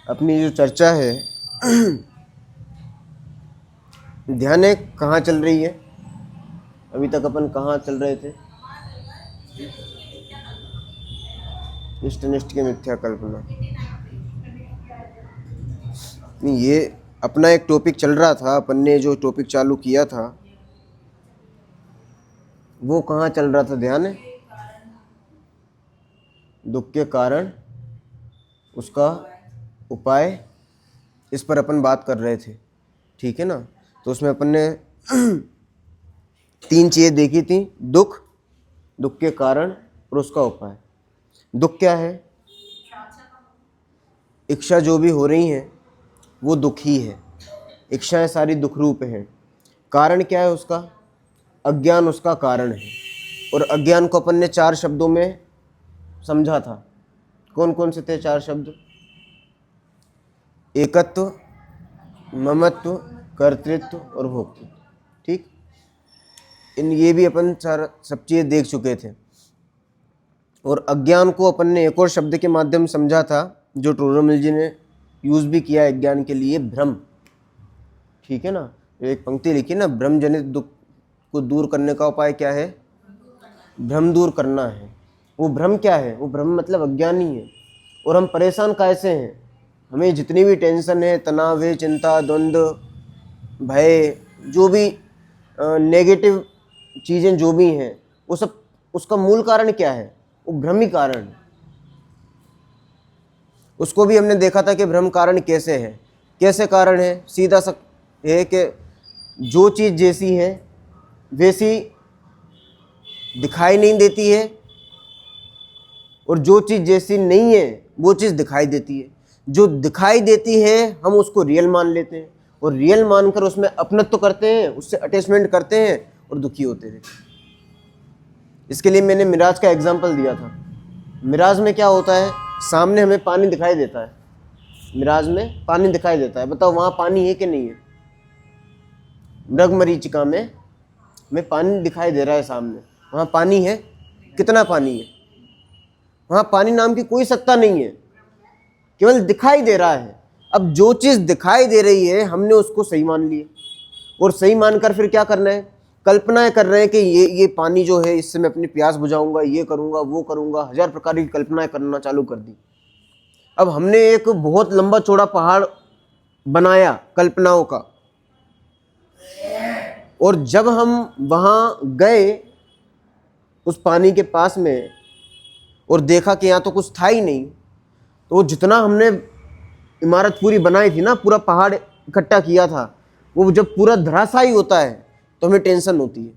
अपनी जो चर्चा है ध्यान है कहाँ चल रही है? अभी तक अपन कहाँ चल रहे थे? इष्टनिष्ठ की मिथ्या कल्पना। नहीं, ये अपना एक टॉपिक चल रहा था, अपन ने जो टॉपिक चालू किया था वो कहाँ चल रहा था? ध्यान है? दुख के कारण, उसका उपाय, इस पर अपन बात कर रहे थे, ठीक है ना? तो उसमें अपन ने 3 चीज़ें देखी थी, दुख, दुख के कारण और उसका उपाय। दुख क्या है? इच्छा जो भी हो रही हैं वो दुख ही है, इच्छाएं सारी दुख रूप हैं। कारण क्या है उसका? अज्ञान उसका कारण है। और अज्ञान को अपन ने 4 शब्दों में समझा था। कौन कौन से थे 4 शब्द? एकत्व, ममत्व, कर्तृत्व और भोक्तृत्व। ठीक, ये भी अपन सब चीज़ें देख चुके थे। और अज्ञान को अपन ने एक और शब्द के माध्यम समझा था जो टोरोमिल जी ने यूज़ भी किया अज्ञान के लिए, भ्रम। ठीक है ना? एक पंक्ति लिखी ना, भ्रम जनित दुख को दूर करने का उपाय क्या है? भ्रम दूर करना है। वो भ्रम क्या है? वो भ्रम मतलब अज्ञान ही है। और हम परेशान कैसे हैं? हमें जितनी भी टेंशन है, तनाव है, चिंता, द्वंद्व, भय, जो भी नेगेटिव चीज़ें जो भी हैं, वो सब उसका मूल कारण क्या है? वो भ्रम ही कारण है। उसको भी हमने देखा था कि भ्रम कारण कैसे है। कैसे कारण है? सीधा सा है कि जो चीज़ जैसी है वैसी दिखाई नहीं देती है, और जो चीज़ जैसी नहीं है वो चीज़ दिखाई देती है। जो दिखाई देती है हम उसको रियल मान लेते हैं, और रियल मानकर उसमें अपनत्व करते हैं, उससे अटैचमेंट करते हैं और दुखी होते हैं। इसके लिए मैंने मिराज का एग्जाम्पल दिया था। मिराज में क्या होता है? सामने हमें पानी दिखाई देता है, मिराज में पानी दिखाई देता है। बताओ वहाँ पानी है कि नहीं है? मृगमरीचिका में पानी दिखाई दे रहा है सामने, वहाँ पानी है? कितना पानी है? वहाँ पानी नाम की कोई सत्ता नहीं है, केवल दिखाई दे रहा है। अब जो चीज़ दिखाई दे रही है हमने उसको सही मान लिया, और सही मानकर फिर क्या करना है? कल्पनाएं कर रहे हैं कि ये पानी जो है इससे मैं अपनी प्यास बुझाऊंगा, ये करूंगा, वो करूंगा, 1000 प्रकार की कल्पनाएं करना चालू कर दी। अब हमने एक बहुत लंबा चौड़ा पहाड़ बनाया कल्पनाओं का, और जब हम वहां गए उस पानी के पास में और देखा कि यहाँ तो कुछ था ही नहीं, तो जितना हमने इमारत पूरी बनाई थी ना, पूरा पहाड़ इकट्ठा किया था, वो जब पूरा धराशायी होता है तो हमें टेंशन होती है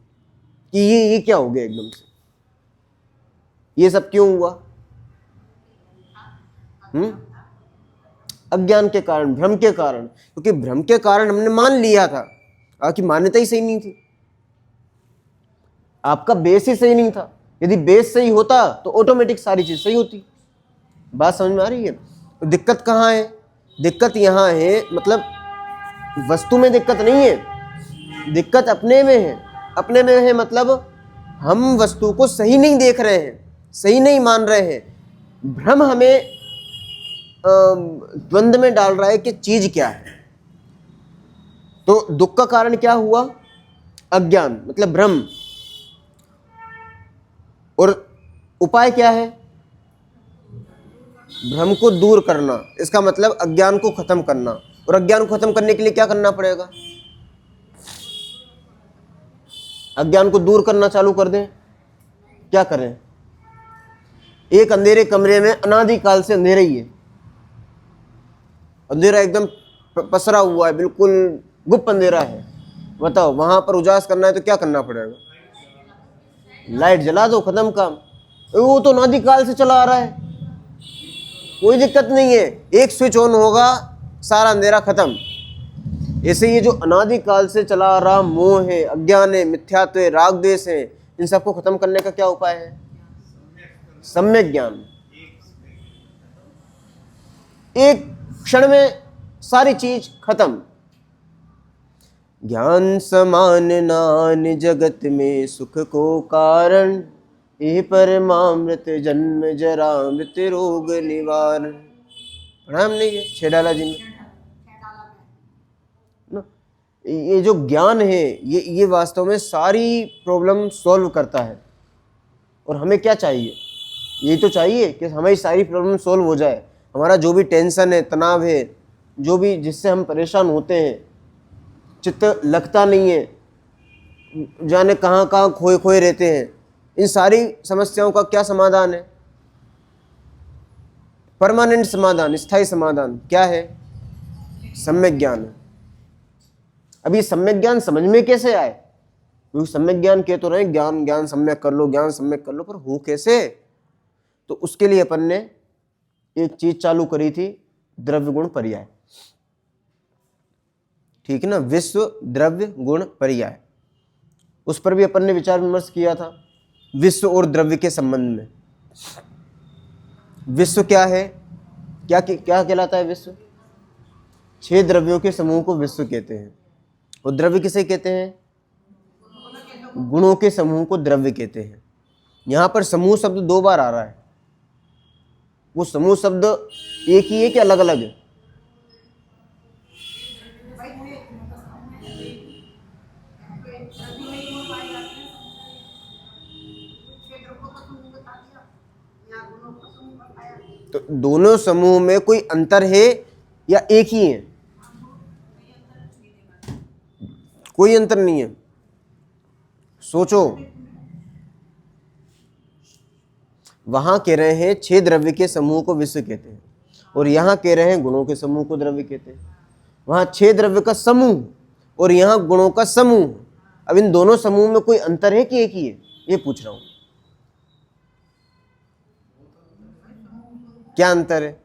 कि ये क्या हो गया एकदम से, ये सब क्यों हुआ? अज्ञान के कारण, भ्रम के कारण। क्योंकि भ्रम के कारण हमने मान लिया था, आपकी मान्यता ही सही नहीं थी, आपका बेस ही सही नहीं था। यदि बेस सही होता तो ऑटोमेटिक सारी चीज सही होती। बात समझ में आ रही है? तो दिक्कत कहाँ है? दिक्कत यहाँ है, मतलब वस्तु में दिक्कत नहीं है, दिक्कत अपने में है। अपने में है मतलब हम वस्तु को सही नहीं देख रहे हैं, सही नहीं मान रहे हैं। भ्रम हमें द्वंद्व में डाल रहा है कि चीज क्या है। तो दुख का कारण क्या हुआ? अज्ञान मतलब भ्रम। और उपाय क्या है? भ्रम को दूर करना, इसका मतलब अज्ञान को खत्म करना। और अज्ञान को खत्म करने के लिए क्या करना पड़ेगा? अज्ञान को दूर करना चालू कर दें। क्या करें? एक अंधेरे कमरे में अनादिकाल से अंधेरा ही है, अंधेरा एकदम पसरा हुआ है, बिल्कुल गुप्त अंधेरा है। बताओ वहां पर उजास करना है तो क्या करना पड़ेगा? लाइट जला दो, खत्म काम। वो तो अनादिकाल से चला आ रहा है, कोई दिक्कत नहीं है, एक स्विच ऑन होगा सारा अंधेरा खत्म। ऐसे ये जो अनादिकाल से चला आ रहा मोह है, अज्ञान है, मिथ्यात्व है, राग द्वेष है, इन सबको खत्म करने का क्या उपाय है? सम्यक ज्ञान। एक क्षण में सारी चीज खत्म। ज्ञान समान नान जगत में सुख को कारण, ये परमामृत जन्म जरा मृत रोग निवारण। पढ़ा हमने ये छेडाला जी में ना। ये जो ज्ञान है ये वास्तव में सारी प्रॉब्लम सॉल्व करता है। और हमें क्या चाहिए? यही तो चाहिए कि हमारी सारी प्रॉब्लम सॉल्व हो जाए। हमारा जो भी टेंशन है, तनाव है, जो भी जिससे हम परेशान होते हैं, चित्त लगता नहीं है, जाने कहाँ कहाँ खोए खोए रहते हैं, इन सारी समस्याओं का क्या समाधान है? परमानेंट समाधान, स्थायी समाधान क्या है? सम्यक ज्ञान है। अब ये सम्यक ज्ञान समझ में कैसे आए? क्योंकि सम्यक ज्ञान कह तो रहे ज्ञान ज्ञान सम्यक कर लो, ज्ञान सम्यक कर लो, पर हो कैसे? तो उसके लिए अपन ने एक चीज चालू करी थी, द्रव्य गुण पर्याय। ठीक है ना, विश्व द्रव्य गुण पर्याय, उस पर भी अपन ने विचार विमर्श किया था। विश्व और द्रव्य के संबंध में, विश्व क्या है, क्या कहलाता है विश्व? 6 द्रव्यों के समूह को विश्व कहते हैं। और द्रव्य किसे कहते हैं? गुणों के समूह को द्रव्य कहते हैं। यहां पर समूह शब्द 2 बार आ रहा है। वो समूह शब्द एक ही है कि अलग अलग है? तो दोनों समूह में कोई अंतर है या एक ही है? कोई अंतर नहीं है। सोचो, वहां कह रहे हैं 6 द्रव्य के समूह को विश्व कहते हैं, और यहां कह रहे हैं गुणों के समूह को द्रव्य कहते हैं। वहां 6 द्रव्य का समूह और यहां गुणों का समूह। अब इन दोनों समूह में कोई अंतर है कि एक ही है? ये पूछ रहा हूं, क्या अंतर है?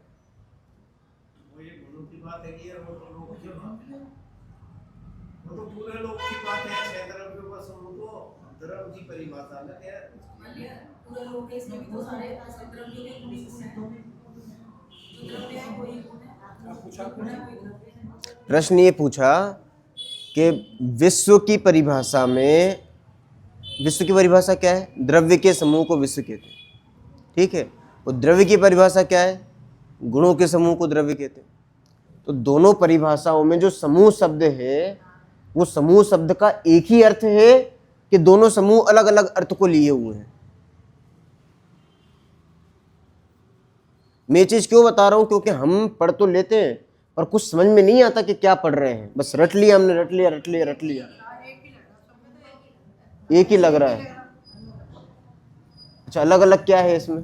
प्रश्न ये पूछा कि विश्व की परिभाषा में, विश्व की परिभाषा क्या है? द्रव्य के समूह को विश्व कहते हैं। ठीक है, और द्रव्य की परिभाषा क्या है? गुणों के समूह को द्रव्य कहते हैं। तो दोनों परिभाषाओं में जो समूह शब्द है, वो समूह शब्द का एक ही अर्थ है कि दोनों समूह अलग अलग अर्थ को लिए हुए हैं? मैं ये चीज क्यों बता रहा हूं? क्योंकि हम पढ़ तो लेते हैं पर कुछ समझ में नहीं आता कि क्या पढ़ रहे हैं। बस रट लिया हमने, रट लिया रट लिया रट लिया, एक ही लग रहा है। अच्छा, अलग अलग क्या है इसमें?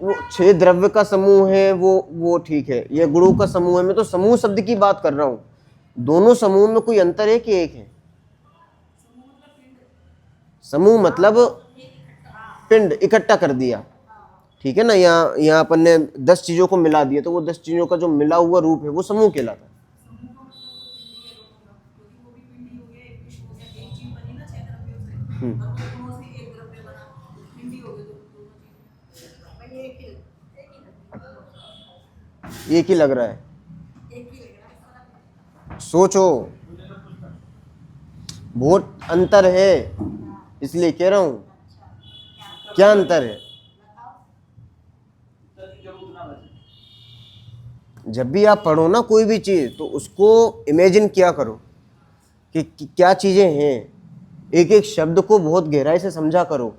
वो 6 द्रव्य का समूह है, वो ठीक है। ये गुणों का समूह है। मैं तो समूह शब्द की बात कर रहा हूं। दोनों समूह में कोई अंतर है कि एक है? समूह मतलब पिंड, इकट्ठा कर दिया। ठीक है ना, यहाँ अपन ने 10 चीजों को मिला दिया, तो वो 10 चीजों का जो मिला हुआ रूप है वो समूह कहलाता है। एक ही लग रहा है। सोचो, बहुत अंतर है, इसलिए कह रहा हूं। क्या अंतर है? जब भी आप पढ़ो ना कोई भी चीज, तो उसको इमेजिन किया करो कि क्या चीजें हैं। एक एक शब्द को बहुत गहराई से समझा करो।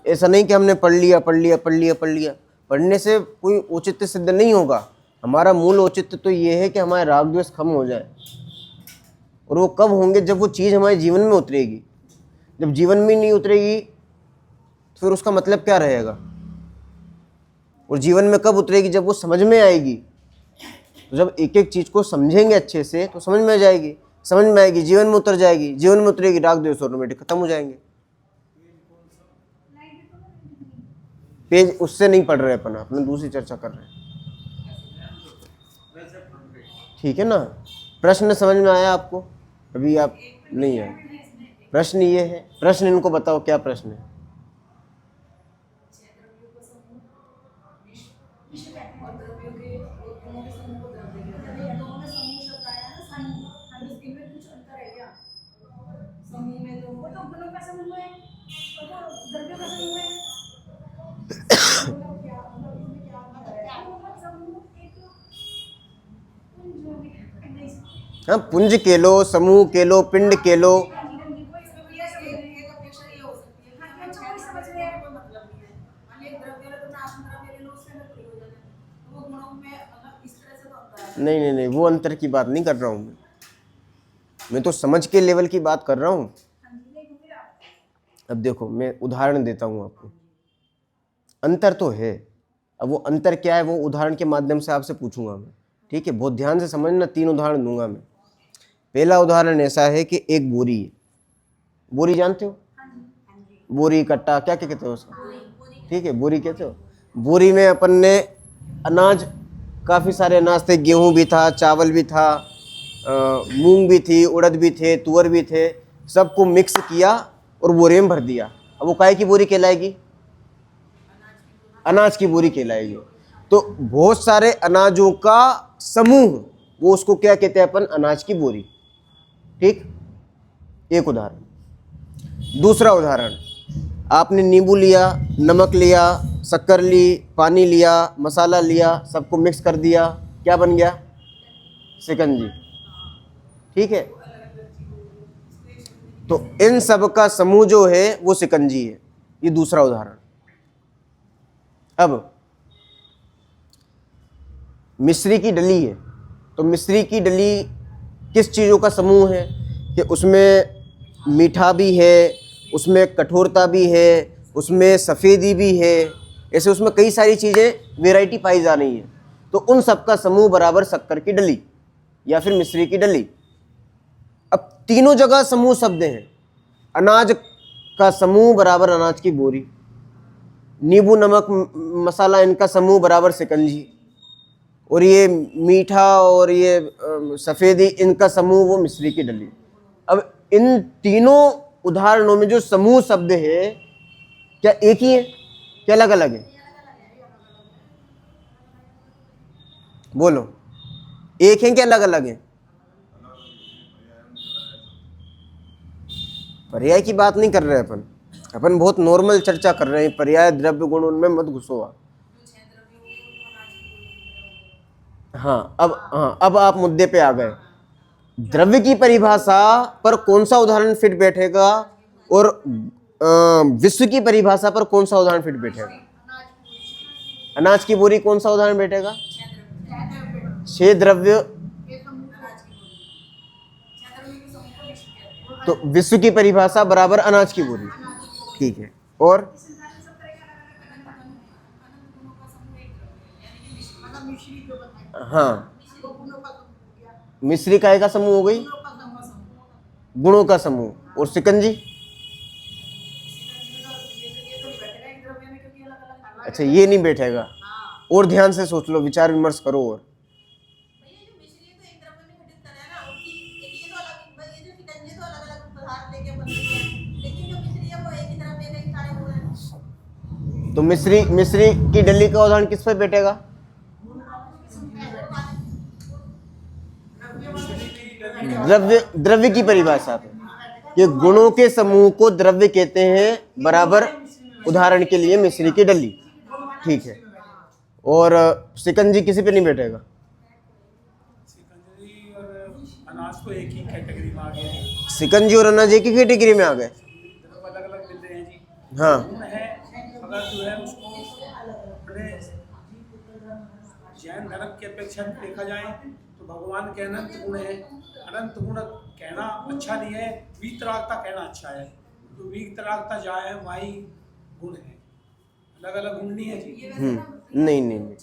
ऐसा नहीं कि हमने पढ़ लिया पढ़ लिया पढ़ लिया पढ़ लिया। पढ़ने से कोई औचित्य सिद्ध नहीं होगा। हमारा मूल औचित्य तो ये है कि हमारे राग द्वेष खत्म हो जाए। और वो कब होंगे? जब वो चीज़ हमारे जीवन में उतरेगी। जब जीवन में नहीं उतरेगी तो फिर उसका मतलब क्या रहेगा? और जीवन में कब उतरेगी? जब वो समझ में आएगी। तो जब एक एक चीज़ को समझेंगे अच्छे से तो समझ में आ जाएगी, समझ में आएगी, जीवन में उतर जाएगी, जीवन में उतरेगी, राग द्वेष ऑटोमेटिक खत्म हो जाएंगे। पेज उससे नहीं पढ़ रहे अपन, अपने दूसरी चर्चा कर रहे हैं। ठीक है ना? प्रश्न समझ में आया आपको? अभी आप नहीं आए? प्रश्न ये है, प्रश्न इनको बताओ क्या प्रश्न है? हाँ, पुंज के लो, समूह के लो, पिंड के लो। नहीं नहीं नहीं, वो अंतर की बात नहीं कर रहा हूँ मैं तो समझ के लेवल की बात कर रहा हूँ। अब देखो, मैं उदाहरण देता हूँ आपको, अंतर तो है। अब वो अंतर क्या है वो उदाहरण के माध्यम से आपसे पूछूंगा मैं, ठीक है? बहुत ध्यान से समझना, 3 उदाहरण दूंगा मैं। पहला उदाहरण ऐसा है कि एक बोरी है। बोरी जानते हो? बोरी, कट्टा, क्या क्या कहते हो उसको? ठीक है, बोरी कहते हो। बोरी में अपन ने अनाज, काफ़ी सारे अनाज थे, गेहूं भी था, चावल भी था, मूंग भी थी, उड़द भी थे, तुअर भी थे, सबको मिक्स किया और बोरे में भर दिया। अब वो काय की बोरी कहलाएगी? अनाज की बोरी कहलाएगी। तो बहुत सारे अनाजों का समूह, वो उसको क्या कहते हैं अपन? अनाज की बोरी। ठीक, एक उदाहरण। दूसरा उदाहरण, आपने नींबू लिया, नमक लिया, शक्कर ली, पानी लिया, मसाला लिया, सबको मिक्स कर दिया, क्या बन गया? शिकंजी। ठीक है, तो इन सब का समूह जो है वो शिकंजी है। ये दूसरा उदाहरण। अब मिश्री की डली है, तो मिश्री की डली किस चीज़ों का समूह है? कि उसमें मीठा भी है, उसमें कठोरता भी है, उसमें सफ़ेदी भी है, ऐसे उसमें कई सारी चीज़ें, वैरायटी पाई जा रही है। तो उन सब का समूह बराबर शक्कर की डली या फिर मिश्री की डली। अब तीनों जगह समूह शब्द हैं। अनाज का समूह बराबर अनाज की बोरी, नींबू नमक मसाला इनका समूह बराबर शिकंजी, और ये मीठा और ये सफ़ेदी इनका समूह वो मिश्री की डली। अब इन तीनों उदाहरणों में जो समूह शब्द है, क्या एक ही है, क्या अलग अलग है? बोलो, एक है क्या अलग अलग है? पर्याय की बात नहीं कर रहे अपन, अपन बहुत नॉर्मल चर्चा कर रहे हैं। पर्याय, द्रव्य, गुण, उनमें मत घुसो आप। हाँ, अब आप मुद्दे पे आ गए। द्रव्य की परिभाषा पर कौन सा उदाहरण फिट बैठेगा और विश्व की परिभाषा पर कौन सा उदाहरण फिट बैठेगा? अनाज की बोरी कौन सा उदाहरण बैठेगा? 6 द्रव्य। तो विश्व की परिभाषा बराबर अनाज की बोरी। ठीक है, और हाँ, मिश्री काय का समूह हो गई? गुणों का समूह। और शिकंजी? अच्छा, ये नहीं बैठेगा। और ध्यान से सोच लो, विचार विमर्श करो। और तो मिश्री की डली का उदाहरण किस पर बैठेगा? द्रव्य की परिभाषा पे। ये गुणों के समूह को द्रव्य कहते हैं, बराबर उदाहरण के लिए मिश्री की डली। ठीक है, और शिकंजी किसी पे नहीं बैठेगा? शिकंजी और अनाज तो एक ही कैटेगरी में आ गए। शिकंजी और अनाज एक ही कैटेगरी में आ गए, अलग अलग मिलते हैं जी। हाँ। गुण है, अगर जो है उसको अपने जैन धर्म की अपेक्षा देखा जाए तो भगवान के अनंत गुण है। अनंत गुण कहना अच्छा नहीं है, वीतरागता कहना अच्छा है। जो वीतरागता जाए वही गुण है, अलग अलग गुण नहीं है जी। नहीं,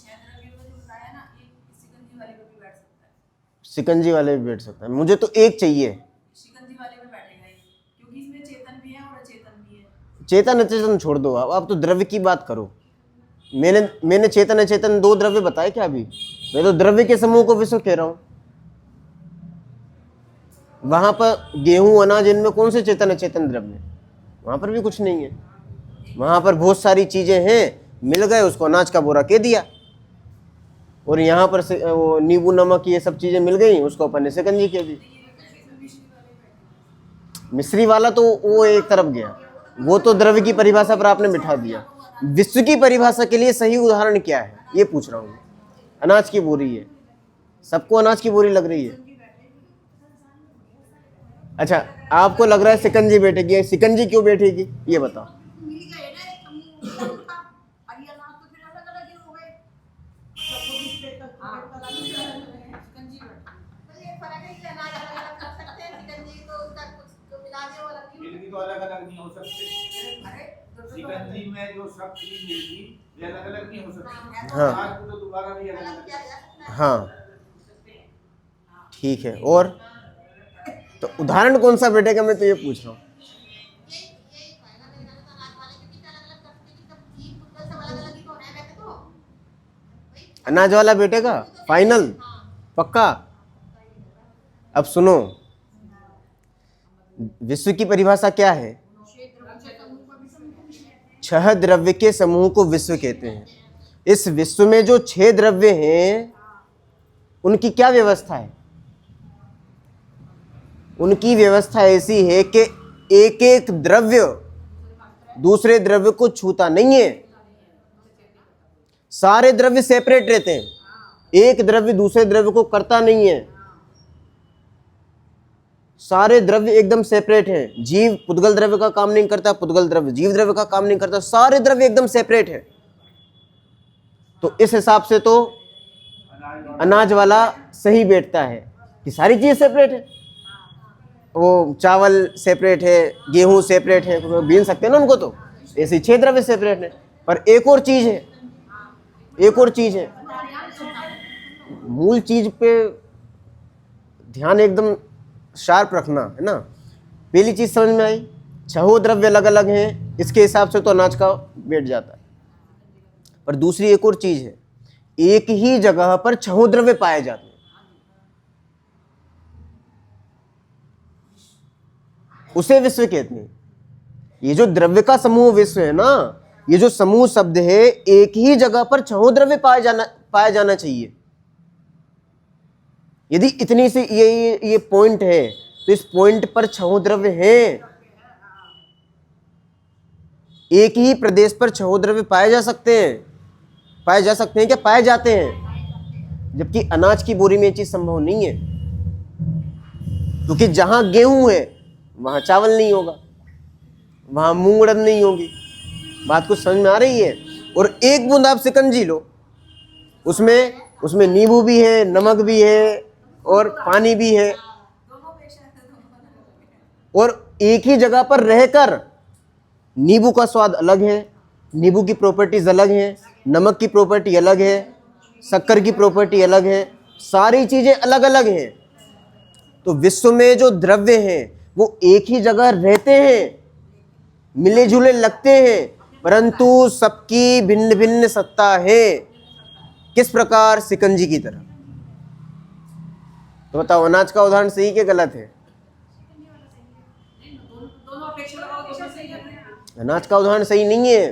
शिकंजी वाले भी बैठ सकता है। मुझे तो एक चाहिए। शिकंजी वाले में बैठेगा ये, क्योंकि इसमें चेतन भी है और अचेतन भी है। चेतन अचेतन छोड़ दो, आप तो द्रव्य की बात करो। मैंने चेतन अचेतन 2 द्रव्य बताए क्या अभी? मैं तो द्रव्य के समूह को विश्व कह रहा हूं। वहां पर गेहूं, अनाज, इनमें कौन से चेतन अचेतन द्रव्य? वहां पर भी कुछ नहीं है। वहां पर बहुत सारी चीजें हैं, मिल गए, उसको अनाज का बोरा कह दिया। और यहाँ पर वो नींबू नमक ये सब चीजें मिल गई, उसको अपन ने शिकंजी कह दी। मिश्री वाला तो वो एक तरफ गया, वो तो द्रव्य की परिभाषा पर आपने बिठा दिया। विश्व की परिभाषा के लिए सही उदाहरण क्या है ये पूछ रहा हूँ। अनाज की बोरी है, सबको अनाज की बोरी लग रही है। अच्छा, आपको लग रहा है शिकंजी बैठेगी, शिकंजी क्यों बैठेगी ये बताओ। इनकी तो अलग अलग नहीं हो सकते। शिकंजी में जो सब चीज मिलेगी ये अलग अलग नहीं हो सकती। हाँ। आज तो दोबारा भी अलग अलग। हाँ ठीक है, और तो उदाहरण कौन सा बैठेगा, मैं तो ये पूछ रहा हूँ। अनाज वाला बैठेगा फाइनल, पक्का। अब सुनो, विश्व की परिभाषा क्या है? 6 द्रव्य के समूह को विश्व कहते हैं। इस विश्व में जो 6 द्रव्य हैं उनकी क्या व्यवस्था है? उनकी व्यवस्था ऐसी है कि एक एक द्रव्य दूसरे द्रव्य को छूता नहीं है। सारे द्रव्य सेपरेट रहते हैं, एक द्रव्य दूसरे द्रव्य को करता नहीं है। सारे द्रव्य एकदम सेपरेट हैं। जीव पुद्गल द्रव्य का काम नहीं करता, पुद्गल द्रव्य जीव द्रव्य का काम नहीं करता, सारे द्रव्य एकदम सेपरेट है। तो इस हिसाब से तो अनाज वाला सही बैठता है कि सारी चीज सेपरेट है। वो चावल सेपरेट है, गेहूं सेपरेट है, बीन सकते हैं ना उनको, तो ऐसे 6 द्रव्य सेपरेट है। पर एक और चीज है, एक और चीज है, मूल चीज पे ध्यान एकदम शार्प रखना है ना। पहली चीज समझ में आई, 6 द्रव्य अलग अलग हैं, इसके हिसाब से तो अनाज का बैठ जाता है। पर दूसरी एक और चीज है, एक ही जगह पर 6 द्रव्य पाए जाते हैं। उसे विश्व कहते हैं। ये जो द्रव्य का समूह विश्व है ना, ये जो समूह शब्द है, एक ही जगह पर 6 द्रव्य पाया जाना चाहिए। यदि इतनी सी ये पॉइंट है तो इस पॉइंट पर 6 द्रव्य हैं। एक ही प्रदेश पर 6 द्रव्य पाए जा सकते हैं। पाए जा सकते हैं क्या? पाए जाते हैं। जबकि अनाज की बोरी में ये चीज संभव नहीं है, क्योंकि जहां गेहूं है वहां चावल नहीं होगा, वहां मूंग उड़द नहीं होगी। बात कुछ समझ में आ रही है? और एक बूंद आप शिकंजी लो, उसमें नींबू भी है, नमक भी है और पानी भी है, और एक ही जगह पर रहकर नींबू का स्वाद अलग है, नींबू की प्रॉपर्टीज अलग हैं, नमक की प्रॉपर्टी अलग है, शक्कर की प्रॉपर्टी अलग है, सारी चीजें अलग अलग हैं। तो विश्व में जो द्रव्य हैं वो एक ही जगह रहते हैं, मिले जुले लगते हैं, परंतु सबकी भिन्न भिन्न सत्ता है। किस प्रकार? शिकंजी की तरह। तो बताओ, अनाज का उदाहरण सही क्या गलत है? अनाज का उदाहरण सही नहीं है,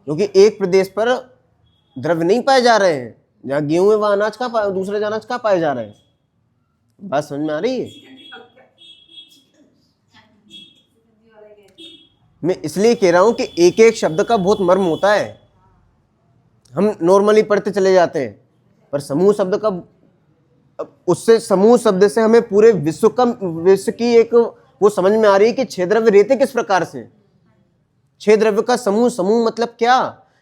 क्योंकि एक प्रदेश पर द्रव्य नहीं पाए जा रहे हैं। जहां गेहूं है वहां अनाज का दूसरे अनाज का पाए जा रहे हैं। बात समझ में आ रही है? मैं इसलिए कह रहा हूं कि एक एक शब्द का बहुत मर्म होता है। हम नॉर्मली पढ़ते चले जाते हैं, पर समूह शब्द का, उससे समूह शब्द से हमें पूरे विश्व की एक वो समझ में आ रही है कि 6 द्रव्य रहते किस प्रकार से। 6 द्रव्य का समूह मतलब क्या?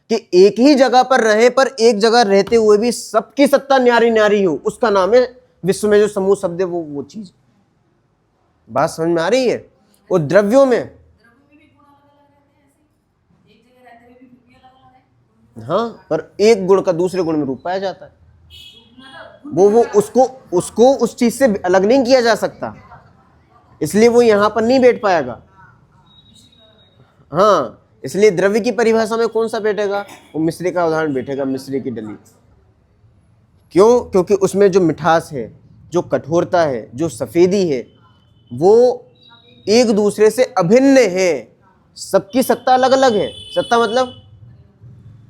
कि एक ही जगह पर रहे, पर एक जगह रहते हुए भी सबकी सत्ता न्यारी न्यारी हो, उसका नाम है विश्व में जो समूह शब्द है वो चीज। बात समझ में आ रही है? और द्रव्यों में हाँ, पर एक गुण का दूसरे गुण में रूप पाया जाता है। वो उसको उस चीज से अलग नहीं किया जा सकता, इसलिए वो यहां पर नहीं बैठ पाएगा। हाँ, इसलिए द्रव्य की परिभाषा में कौन सा बैठेगा? वो मिश्री का उदाहरण बैठेगा, मिश्री की डली। क्यों? क्योंकि उसमें जो मिठास है, जो कठोरता है, जो सफेदी है, वो एक दूसरे से अभिन्न है। सबकी सत्ता अलग अलग है। सत्ता मतलब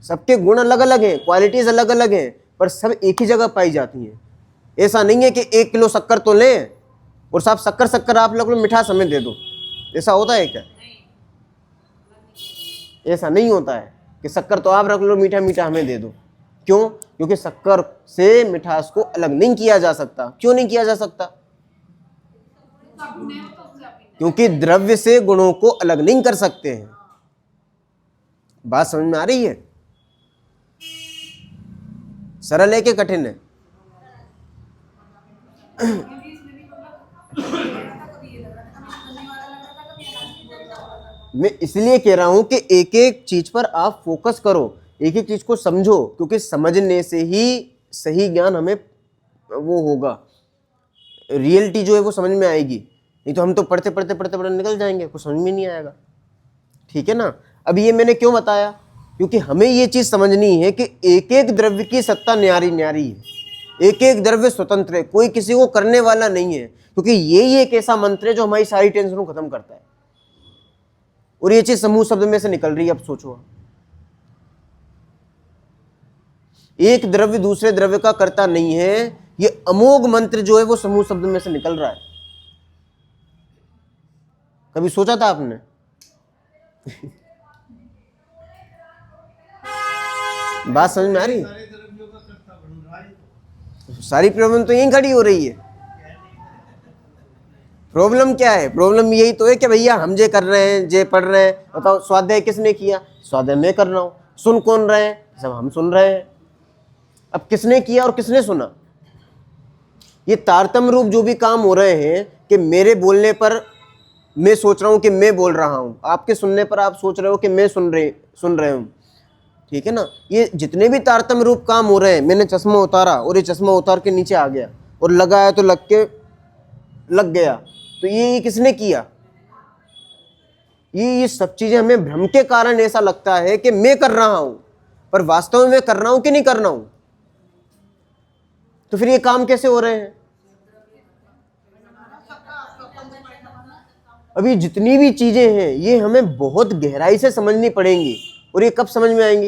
सबके गुण अलग अलग हैं, क्वालिटीज अलग अलग हैं, पर सब एक ही जगह पाई जाती हैं। ऐसा नहीं है कि 1 किलो शक्कर तो लें और साहब शक्कर आप लोग मिठास हमें दे दो। ऐसा होता है क्या? ऐसा नहीं होता है कि शक्कर तो आप रख लो, मीठा मीठा हमें दे दो। क्यों? क्योंकि शक्कर से मिठास को अलग नहीं किया जा सकता। क्यों नहीं किया जा सकता? क्योंकि द्रव्य से गुणों को अलग नहीं कर सकते हैं। बात समझ में आ रही है? सरल है कि कठिन है? क्योंकि इसमें भी मतलब कभी ये लग रहा था, कभी करने वाला लग रहा था, कभी अनाज लग रहा था। मैं इसलिए कह रहा हूं कि एक एक चीज पर आप फोकस करो, एक एक चीज को समझो, क्योंकि समझने से ही सही ज्ञान हमें वो होगा, रियलिटी जो है वो समझ में आएगी। नहीं तो हम तो पढ़ते पढ़ते पढ़ते पढ़ते निकल जाएंगे, कुछ समझ में नहीं आएगा। ठीक है ना? अब ये मैंने क्यों बताया? क्योंकि हमें ये चीज समझनी है कि एक एक द्रव्य की सत्ता न्यारी न्यारी है, एक एक द्रव्य स्वतंत्र है, कोई किसी को करने वाला नहीं है। क्योंकि यही एक ऐसा मंत्र है जो हमारी सारी टेंशन को खत्म करता है। और ये चीज समूह शब्द में से निकल रही है। अब सोचो, एक द्रव्य दूसरे द्रव्य का करता नहीं है, ये अमोघ मंत्र जो है वो समूह शब्द में से निकल रहा है। कभी सोचा था आपने? बात समझ में आ रही? सारी प्रॉब्लम तो यहीं खड़ी हो रही है। प्रॉब्लम क्या है? प्रॉब्लम यही तो है कि भैया हम जे कर रहे हैं, जे पढ़ रहे हैं, बताओ स्वाध्याय किसने किया? स्वाध्याय मैं कर रहा हूं। सुन कौन रहे हैं? सब हम सुन रहे हैं। अब किसने किया और किसने सुना? ये तारतम्य रूप जो भी काम हो रहे हैं कि मेरे बोलने पर मैं सोच रहा हूं कि मैं बोल रहा हूं, आपके सुनने पर आप सोच रहे हो कि मैं सुन रहे हूं। ठीक है ना? ये जितने भी तारतम्य रूप काम हो रहे हैं, मैंने चश्मा उतारा और ये चश्मा उतार के नीचे आ गया और लगाया तो लग गया, तो ये किसने किया? ये सब चीजें हमें भ्रम के कारण ऐसा लगता है कि मैं कर रहा हूं, पर वास्तव में मैं कर रहा हूं कि नहीं कर रहा हूं? तो फिर ये काम कैसे हो रहे हैं? अभी जितनी भी चीजें हैं ये हमें बहुत गहराई से समझनी पड़ेंगी। और ये कब समझ में आएंगी?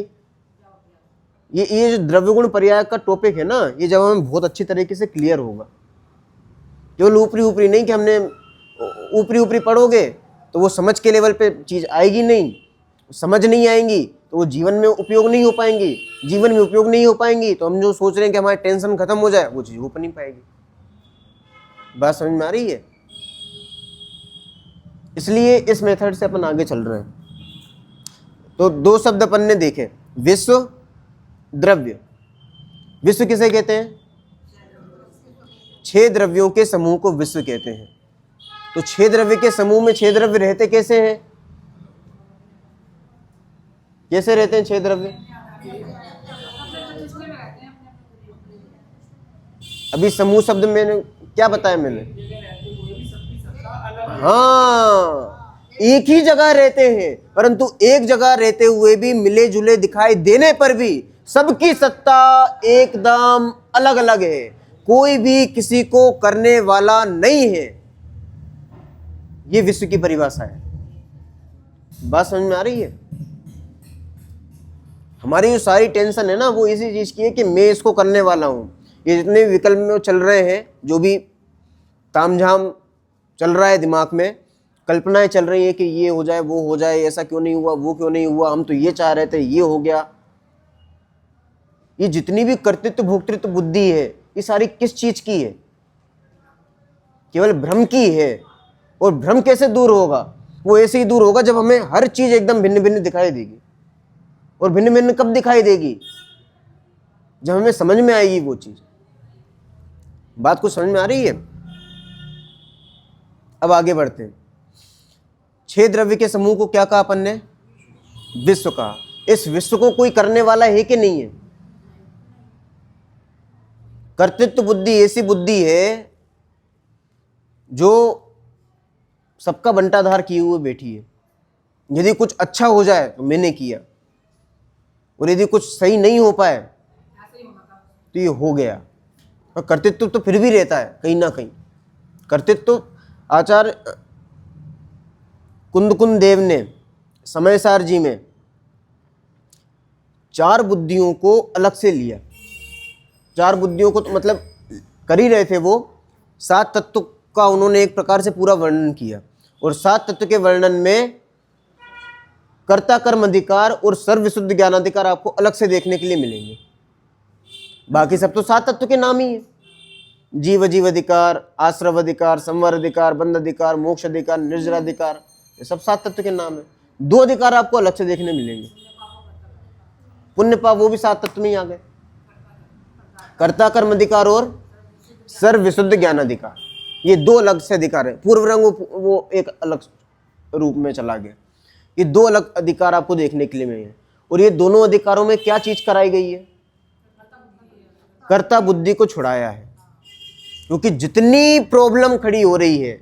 ये जो द्रव्य गुण पर्याय का टॉपिक है ना, ये जब हमें बहुत अच्छी तरीके से क्लियर होगा। केवल ऊपरी ऊपरी नहीं कि हमने ऊपरी ऊपरी पढ़ोगे तो वो समझ के लेवल पे चीज आएगी नहीं, समझ नहीं आएंगी तो वो जीवन में उपयोग नहीं हो पाएंगी, जीवन में उपयोग नहीं हो पाएंगी तो हम जो सोच रहे हैं कि हमारी टेंशन खत्म हो जाए, वो चीज हो नहीं पाएगी। बात समझ में आ रही है? इसलिए इस मेथड से अपन आगे चल रहे हैं। तो दो शब्द अपन ने देखे, विश्व, द्रव्य। विश्व किसे कहते हैं? 6 द्रव्यों के समूह को विश्व कहते हैं। तो 6 द्रव्य के समूह में 6 द्रव्य रहते कैसे हैं? कैसे रहते हैं 6 द्रव्य? अभी समूह शब्द में क्या बताया मैंने? हाँ, एक ही जगह रहते हैं, परंतु एक जगह रहते हुए भी मिले जुले दिखाई देने पर भी सबकी सत्ता एकदम अलग अलग है। कोई भी किसी को करने वाला नहीं है। ये विश्व की परिभाषा है। बात समझ में आ रही है? हमारी जो सारी टेंशन है ना, वो इसी चीज की है कि मैं इसको करने वाला हूं। ये जितने विकल्प में चल रहे हैं, जो भी तामझाम चल रहा है दिमाग में, कल्पनाएं चल रही है कि ये हो जाए, वो हो जाए, ऐसा क्यों नहीं हुआ, वो क्यों नहीं हुआ, हम तो ये चाह रहे थे, ये हो गया। ये जितनी भी कर्तृत्व भोक्तृत्व बुद्धि है, ये सारी किस चीज की है? केवल भ्रम की है। और भ्रम कैसे दूर होगा? वो ऐसे ही दूर होगा जब हमें हर चीज एकदम भिन्न भिन्न दिखाई देगी। और भिन्न भिन्न कब दिखाई देगी? जब हमें समझ में आएगी वो चीज। बात कुछ समझ में आ रही है? अब आगे बढ़ते हैं। 6 द्रव्य के समूह को क्या कहा अपन ने? विश्व कहा। इस विश्व को कोई करने वाला है कि नहीं है? कर्तृत्व बुद्धि ऐसी बुद्धि है जो सबका बंटाधार किए हुए बैठी है। यदि कुछ अच्छा हो जाए तो मैंने किया, और यदि कुछ सही नहीं हो पाए तो ये हो गया। और कर्तृत्व तो फिर भी रहता है कहीं ना कहीं। कर्तृत्व आचार्य कुंदकुंद देव ने समयसार जी में 4 बुद्धियों को अलग से लिया। 4 बुद्धियों को तो मतलब कर ही रहे थे वो। 7 तत्व का उन्होंने एक प्रकार से पूरा वर्णन किया। और 7 तत्व के वर्णन में कर्ता कर्म अधिकार और सर्वविशुद्ध ज्ञानाधिकार आपको अलग से देखने के लिए मिलेंगे। बाकी सब तो 7 तत्व के नाम ही है। जीव जीव अधिकार, आश्रव अधिकार, संवर अधिकार, बंध अधिकार, मोक्ष अधिकार, निर्जराधिकार, ये सब 7 तत्व के नाम है। 2 अधिकार आपको अलग से देखने मिलेंगे। पुण्य पाप वो भी 7 तत्व में ही आ गए। कर्ता कर्म अधिकार और सर्व विशुद्ध ज्ञान अधिकार, ये 2 अलग से अधिकार है। पूर्व रंग वो एक अलग रूप में चला गया। ये 2 अलग अधिकार आपको देखने के लिए मिले। और ये दोनों अधिकारों में क्या चीज कराई गई है? कर्ता बुद्धि को छुड़ाया है। क्योंकि जितनी प्रॉब्लम खड़ी हो रही है,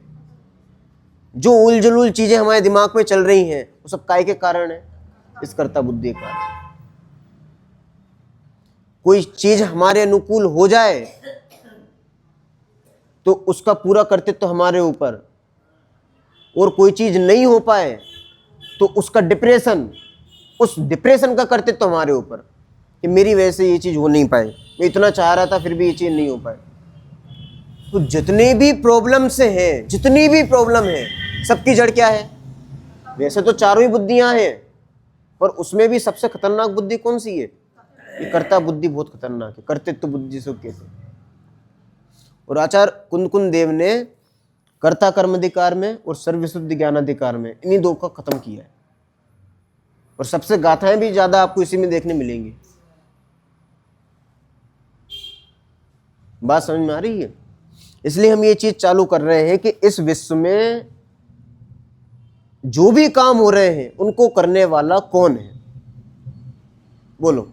जो उलझुल चीजें हमारे दिमाग में चल रही हैं, वो सब काय के कारण है? इस कर्ता बुद्धि के कारण। कोई चीज हमारे अनुकूल हो जाए तो उसका पूरा कर्तृत्व हमारे ऊपर, और कोई चीज नहीं हो पाए तो उसका डिप्रेशन, उस डिप्रेशन का कर्तृत्व हमारे ऊपर, कि मेरी वजह से ये चीज हो नहीं पाई, मैं इतना चाह रहा था फिर भी ये चीज नहीं हो पाई। तो जितने भी प्रॉब्लम से हैं, जितनी भी प्रॉब्लम है, सबकी जड़ क्या है? वैसे तो चारों ही बुद्धियां हैं, पर उसमें भी सबसे खतरनाक बुद्धि कौन सी है? ये कर्ता बुद्धि बहुत खतरनाक है, कर्तृत्व बुद्धि से कहते हैं। और आचार्य कुंद देव ने कर्ता कर्म अधिकार में और सर्वविशुद्ध ज्ञान अधिकार में इन्हीं 2 का खत्म किया है। और सबसे गाथाएं भी ज्यादा आपको इसी में देखने मिलेंगी। बात समझ में आ रही है? इसलिए हम ये चीज चालू कर रहे हैं कि इस विश्व में जो भी काम हो रहे हैं उनको करने वाला कौन है? बोलो।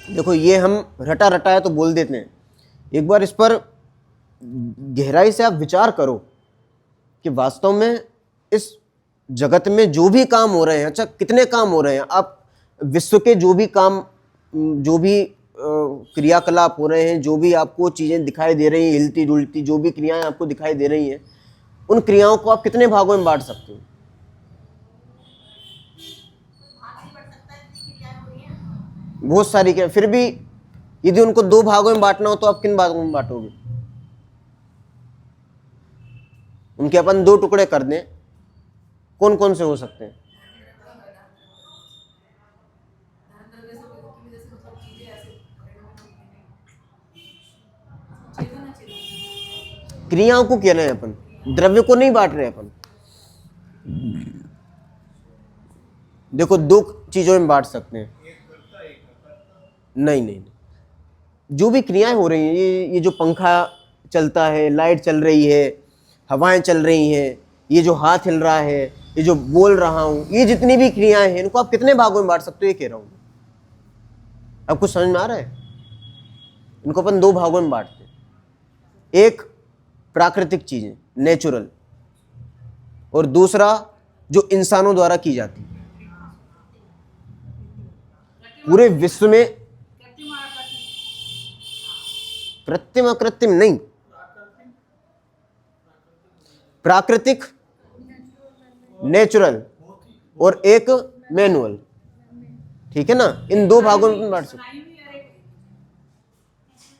देखो, ये हम रटा रटाया तो बोल देते हैं। एक बार इस पर गहराई से आप विचार करो कि वास्तव में इस जगत में जो भी काम हो रहे हैं, अच्छा कितने काम हो रहे हैं, आप विश्व के जो भी काम, जो भी क्रियाकलाप हो रहे हैं, जो भी आपको चीजें दिखाई दे रही हैं, हिलती डुलती जो भी क्रियाएं आपको दिखाई दे रही हैं, उन क्रियाओं को आप कितने भागों में बांट सकते हो? बहुत सारी क्रिया। फिर भी यदि उनको 2 भागों में बांटना हो तो आप किन भागों में बांटोगे? उनके अपन 2 टुकड़े कर दें, कौन कौन से हो सकते हैं? क्रियाओं को कह रहे हैं अपन, द्रव्य को नहीं बांट रहे अपन। देखो, 2 चीजों में बांट सकते हैं। नहीं, जो भी क्रियाएं हो रही हैं, ये जो पंखा चलता है, लाइट चल रही है, हवाएं चल रही हैं, ये जो हाथ हिल रहा है, ये जो बोल रहा हूं, ये जितनी भी क्रियाएं हैं, इनको आप कितने भागों में बांट सकते हो? ये कह रहा हूं। अब कुछ समझ में आ रहा है? इनको अपन 2 भागों में बांटते हैं। एक प्राकृतिक चीजें, नेचुरल, और दूसरा जो इंसानों द्वारा की जाती है। पूरे विश्व में कृत्रिम अकृत्रिम नहीं, प्राकृतिक, नेचुरल, और एक मैनुअल, ठीक है ना? इन 2 भागों में बांट सकते।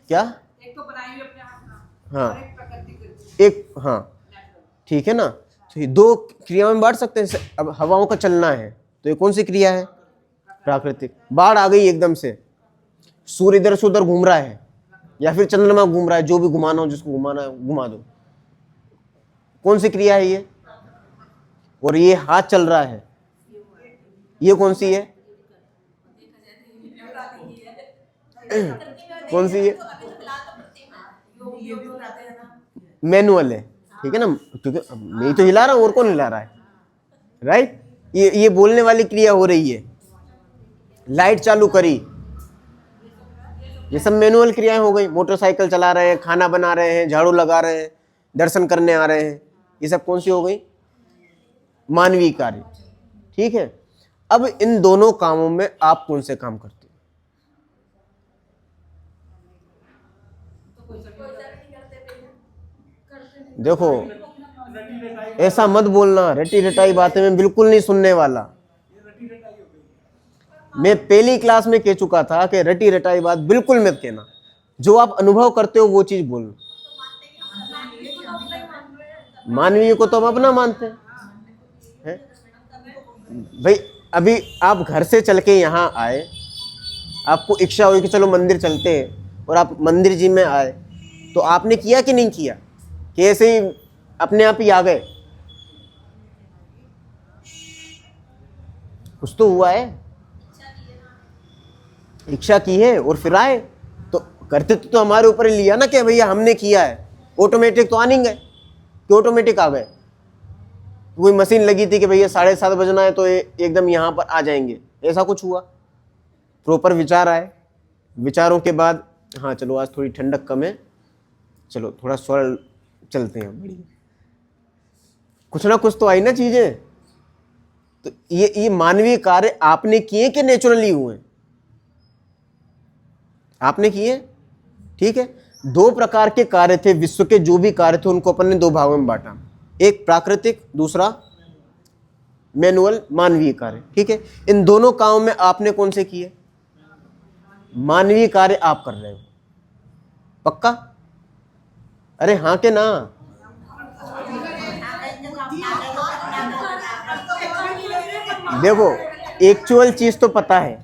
क्या? एक तो बनाई हुई अपने हाथ, हाँ, और एक प्रकृति एक, हाँ, ठीक है ना? तो ये 2 क्रियाओं में बांट सकते हैं। अब हवाओं का चलना है तो ये कौन सी क्रिया है? प्राकृतिक। बाढ़ आ गई एकदम से, सूर्य इधर से उधर घूम रहा है, या फिर चंद्रमा घूम रहा है, जो भी घुमाना हो, जिसको घुमाना है घुमा दो, कौन सी क्रिया है ये? और ये हाथ चल रहा है, ये कौन सी है? कौन सी है? मैनुअल है, ठीक है ना? क्योंकि मैं ही तो हिला रहा हूं, और कौन हिला रहा है? राइट? ये बोलने वाली क्रिया हो रही है। लाइट चालू करी, ये सब मैनुअल क्रियाएं हो गई। मोटरसाइकिल चला रहे हैं, खाना बना रहे हैं, झाड़ू लगा रहे हैं, दर्शन करने आ रहे हैं, ये सब कौन सी हो गई? मानवीय कार्य, ठीक है? अब इन दोनों कामों में आप कौन से काम करते हो? देखो, ऐसा मत बोलना, रटी रटाई बातें मैं बिल्कुल नहीं सुनने वाला। मैं पहली क्लास में कह चुका था कि रटी रटाई बात बिल्कुल मत कहना। जो आप अनुभव करते हो वो चीज बोलना। मानवीय को तो हम अपना मानते हैं, भाई अभी आप घर से चल के यहाँ आए, आपको इच्छा हुई कि चलो मंदिर चलते हैं, और आप मंदिर जी में आए, तो आपने किया कि नहीं किया, कि ऐसे ही अपने आप ही आ गए? कुछ तो हुआ है, इच्छा की है और फिर आए। तो कर्तृत्व तो हमारे ऊपर ही लिया ना कि भैया हमने किया है, ऑटोमेटिक तो आ नहीं गए कि ऑटोमेटिक आ गए। कोई मशीन लगी थी कि भैया 7:30 बजना है तो एकदम यहाँ पर आ जाएंगे, ऐसा कुछ हुआ? प्रॉपर विचार आए, विचारों के बाद हाँ चलो आज थोड़ी ठंडक कम है, चलो थोड़ा सरल चलते हैं, बढ़िया, कुछ ना कुछ तो आई ना चीजें। तो ये मानवीय कार्य आपने किए कि नेचुरली हुए? आपने किए, ठीक है। 2 प्रकार के कार्य थे विश्व के, जो भी कार्य थे उनको अपन ने 2 भागों में बांटा, एक प्राकृतिक, दूसरा मैनुअल, मानवीय कार्य, ठीक है। इन दोनों कामों में आपने कौन से किए? मानवीय कार्य आप कर रहे हो, पक्का? अरे हाँ के ना? देखो एक्चुअल चीज तो पता है,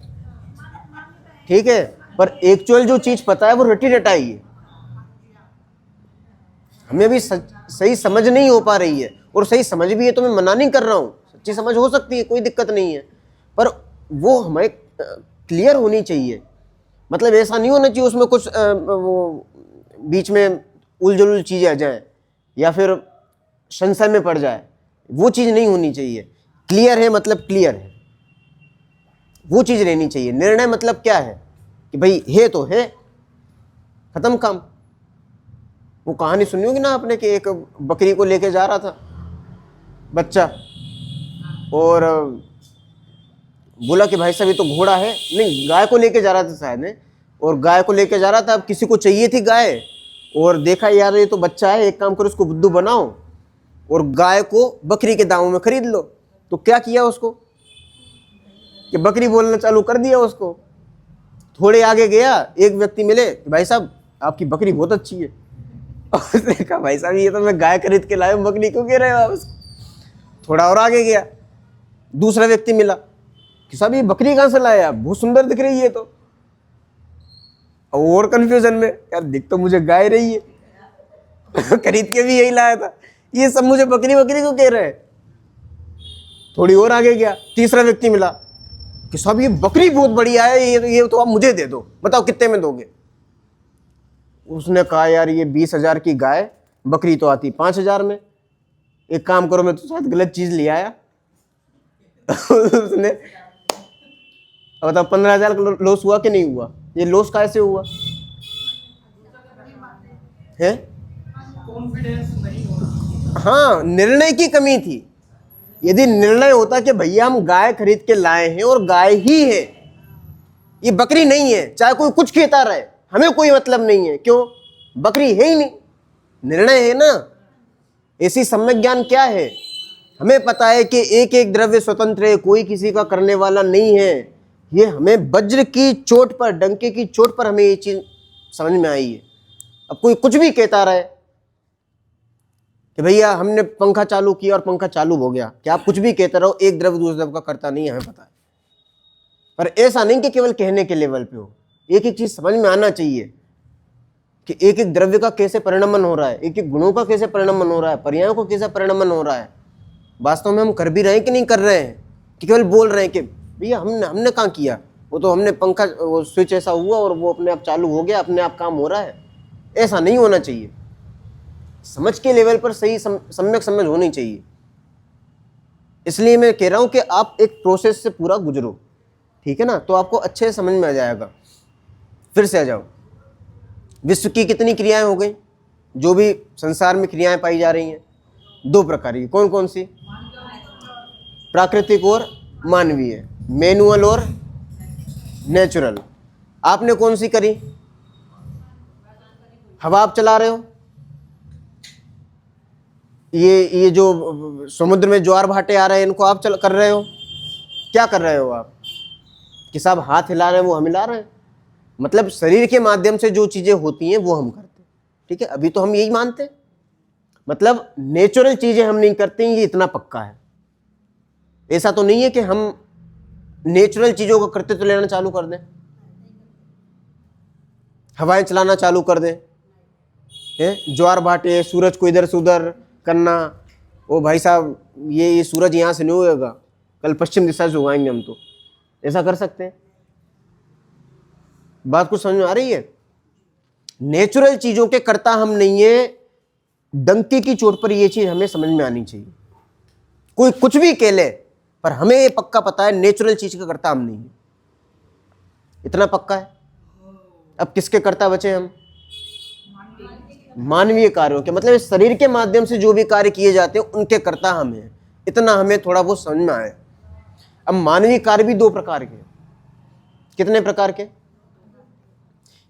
ठीक है, पर एक्चुअल जो चीज पता है वो रटी रटाई है, हमें अभी सही समझ नहीं हो पा रही है। और सही समझ भी है तो मैं मना नहीं कर रहा हूं, सच्ची समझ हो सकती है, कोई दिक्कत नहीं है, पर वो हमें क्लियर होनी चाहिए। मतलब ऐसा नहीं होना चाहिए उसमें कुछ वो बीच में उलझुल चीजें आ जाए या फिर संशय में पड़ जाए, वो चीज नहीं होनी चाहिए। क्लियर है मतलब क्लियर है, वो चीज रहनी चाहिए। निर्णय मतलब क्या है कि भाई है तो है, खत्म काम। वो कहानी सुनी होगी ना आपने कि एक बकरी को लेके जा रहा था बच्चा, और बोला कि भाई साहब ये तो घोड़ा है, नहीं गाय को लेके जा रहा था शायद ने, और गाय को लेके जा रहा था, अब किसी को चाहिए थी गाय, और देखा यार ये तो बच्चा है, एक काम करो इसको बुद्धू बनाओ और गाय को बकरी के दामों में खरीद लो। तो क्या किया उसको कि बकरी बोलना चालू कर दिया उसको। थोड़े आगे गया, एक व्यक्ति मिले कि भाई साहब आपकी बकरी बहुत अच्छी है, और उसने कहा भाई साहब ये तो मैं गाय खरीद के लाया हूं, बकरी क्यों कह रहे हो आप? थोड़ा और आगे गया, दूसरा व्यक्ति मिला कि साहब ये बकरी कहां से लाया आप, बहुत सुंदर दिख रही है। तो और कंफ्यूजन में, यार दिख तो मुझे गाय रही है खरीद के भी यही लाया था, ये सब मुझे बकरी बकरी क्यों कह रहे हैं। थोड़ी और आगे गया, तीसरा व्यक्ति मिला कि साहब ये बकरी बहुत बढ़िया है, ये तो आप मुझे दे दो, बताओ कितने में दोगे। उसने कहा यार ये 20,000 की गाय, बकरी तो आती 5,000 में, एक काम करो मैं तो शायद गलत चीज ले आया उसने बताओ 15,000 का लॉस हुआ कि नहीं हुआ? ये लॉस कैसे हुआ है? कॉन्फिडेंस नहीं होना। हाँ, निर्णय की कमी थी। यदि निर्णय होता कि भैया हम गाय खरीद के लाए हैं और गाय ही है, ये बकरी नहीं है, चाहे कोई कुछ कहता रहे, हमें कोई मतलब नहीं है, क्यों? बकरी है ही नहीं, निर्णय है ना। ऐसी सम्यक ज्ञान क्या है? हमें पता है कि एक एक द्रव्य स्वतंत्र है, कोई किसी का करने वाला नहीं है। ये हमें वज्र की चोट पर, डंके की चोट पर हमें ये चीज समझ में आई है। अब कोई कुछ भी कहता रहे कि भैया हमने पंखा चालू किया और पंखा चालू हो गया, कि आप कुछ भी कहते रहो, एक द्रव्य दूसरे द्रव्य का करता नहीं है, हमें पता है। पर ऐसा नहीं कि केवल कहने के लेवल पे हो, एक एक चीज समझ में आना चाहिए कि एक एक द्रव्य का कैसे परिणमन हो रहा है, एक एक गुणों का कैसे परिणमन हो रहा है, पर्यायों का कैसे परिणमन हो रहा है। वास्तव में हम कर भी रहे हैं कि नहीं कर रहे हैं, कि केवल बोल रहे हैं कि भैया हमने कहाँ किया, वो तो हमने पंखा, वो स्विच ऐसा हुआ और वो अपने आप चालू हो गया, अपने आप काम हो रहा है। ऐसा नहीं होना चाहिए। समझ के लेवल पर सही सम्यक समझ होनी चाहिए। इसलिए मैं कह रहा हूं कि आप एक प्रोसेस से पूरा गुजरो, ठीक है ना, तो आपको अच्छे से समझ में आ जाएगा। फिर से आ जाओ, विश्व की कितनी क्रियाएं हो गई? जो भी संसार में क्रियाएं पाई जा रही हैं 2 प्रकार की, कौन कौन सी? प्राकृतिक और मानवीय, मैनुअल और नेचुरल। आपने कौन सी करी? हवा आप चला रहे हो, ये जो समुद्र में ज्वार भाटे आ रहे हैं इनको आप कर रहे हो। क्या कर रहे हो आप? कि साहब हाथ हिला रहे हैं, वो हम हिला रहे हैं। मतलब शरीर के माध्यम से जो चीजें होती हैं वो हम करते हैं, ठीक है। अभी तो हम यही मानते हैं, मतलब नेचुरल चीजें हम नहीं करते हैं, ये इतना पक्का है। ऐसा तो नहीं है कि हम नेचुरल चीजों का कर्तृत्व लेना चालू कर दें, हवाएं चलाना चालू कर दें, ज्वार भाटे, सूरज को इधर से उधर करना, ओ भाई साहब ये सूरज यहाँ से नहीं होगा, कल पश्चिम दिशा से उगाएंगे हम, तो ऐसा कर सकते हैं? बात कुछ समझ में आ रही है? नेचुरल चीजों के कर्ता हम नहीं है, डंके की चोट पर यह चीज हमें समझ में आनी चाहिए। कोई कुछ भी कह ले, पर हमें ये पक्का पता है नेचुरल चीज का कर्ता हम नहीं है, इतना पक्का है। अब किसके कर्ता बचे हम? मानवीय कार्यों के, मतलब इस शरीर के माध्यम से जो भी कार्य किए जाते हैं उनके कर्ता हम हैं, इतना हमें थोड़ा बहुत समझ में आए। अब मानवीय कार्य भी दो प्रकार के, कितने प्रकार के?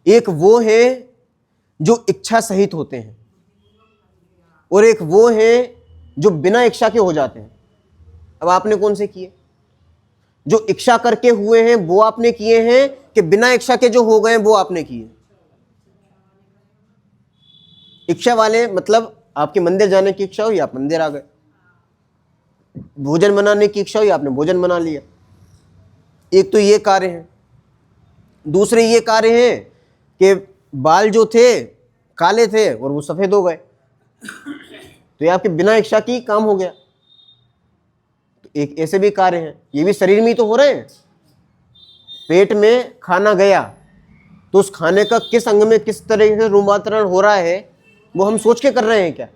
एक वो है जो इच्छा सहित होते हैं, और एक वो है जो बिना इच्छा के हो जाते हैं। अब आपने कौन से किए? जो इच्छा करके हुए हैं वो आपने किए हैं, कि बिना इच्छा के जो हो गए वो आपने किए? इच्छा वाले मतलब आपके मंदिर जाने की इच्छा हुई, आप मंदिर आ गए, भोजन बनाने की इच्छा हुई, आपने भोजन बना लिया। एक तो ये कार्य है। दूसरे ये कार्य है कि बाल जो थे काले थे और वो सफेद हो गए, तो ये आपके बिना इच्छा की काम हो गया। तो एक ऐसे भी कार्य हैं, ये भी शरीर में ही तो हो रहे हैं। पेट में खाना गया तो उस खाने का किस अंग में किस तरह से रूपांतरण हो रहा है वो हम सोच के कर रहे हैं क्या?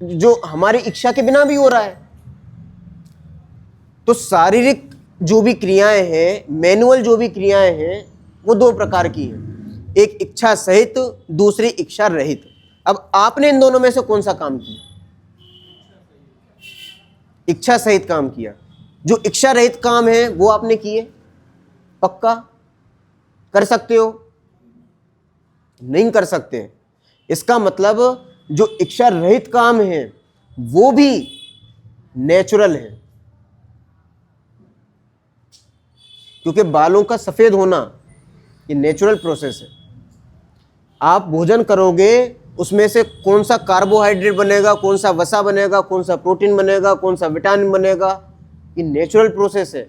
जो हमारी इच्छा के बिना भी हो रहा है। तो शारीरिक जो भी क्रियाएं हैं, मैनुअल जो भी क्रियाएं हैं, वो दो प्रकार की हैं, एक इच्छा सहित, दूसरी इच्छा रहित। अब आपने इन दोनों में से कौन सा काम किया? इच्छा सहित काम किया। जो इच्छा रहित काम है वो आपने किए, पक्का कर सकते हो? नहीं कर सकते। इसका मतलब जो इच्छा रहित काम है वो भी नेचुरल है, क्योंकि बालों का सफेद होना ये नेचुरल प्रोसेस है। आप भोजन करोगे, उसमें से कौन सा कार्बोहाइड्रेट बनेगा, कौन सा वसा बनेगा, कौन सा प्रोटीन बनेगा, कौन सा विटामिन बनेगा, ये नेचुरल प्रोसेस है।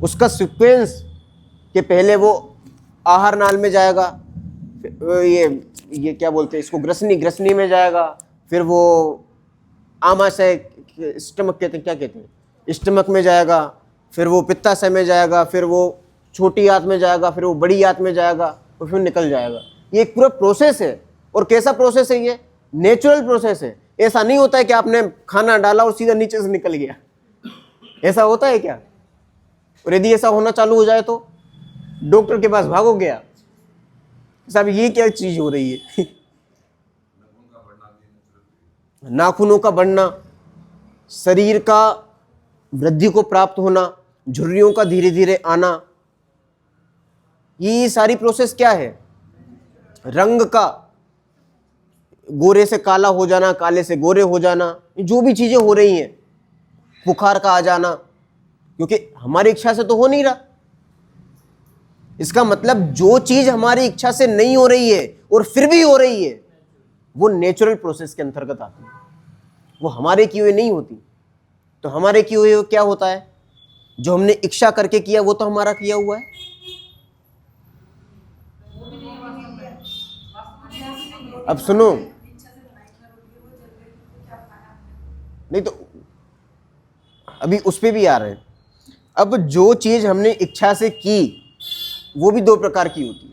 उसका सीक्वेंस कि पहले वो आहार नाल में जाएगा, ये क्या बोलते हैं इसको, ग्रसनी में जाएगा, फिर वो आमाशय, स्टमक कहते हैं, क्या कहते हैं, स्टमक में जाएगा, फिर वो पित्ताशय में जाएगा, फिर वो छोटी आंत में जाएगा, फिर वो बड़ी आंत में जाएगा और फिर निकल जाएगा। ये एक पूरा प्रोसेस है। और कैसा प्रोसेस है ये? नेचुरल प्रोसेस है। ऐसा नहीं होता है कि आपने खाना डाला और सीधा नीचे से निकल गया, ऐसा होता है क्या? और यदि ऐसा होना चालू हो जाए तो डॉक्टर के पास भागोगे आप, साहब ये क्या चीज हो रही है? नाखूनों का बढ़ना, शरीर का वृद्धि को प्राप्त होना, झुर्रियों का धीरे धीरे आना, ये सारी प्रोसेस क्या है? रंग का गोरे से काला हो जाना, काले से गोरे हो जाना, जो भी चीजें हो रही हैं, बुखार का आ जाना, क्योंकि हमारी इच्छा से तो हो नहीं रहा। इसका मतलब जो चीज हमारी इच्छा से नहीं हो रही है और फिर भी हो रही है, वो नेचुरल प्रोसेस के अंतर्गत आती है, वो हमारे किए हुए नहीं होती। तो हमारे किए हुए क्या होता है? जो हमने इच्छा करके किया वो तो हमारा किया हुआ है। अब सुनो, नहीं तो अभी उस पे भी आ रहे हैं। अब जो चीज हमने इच्छा से की वो भी दो प्रकार की होती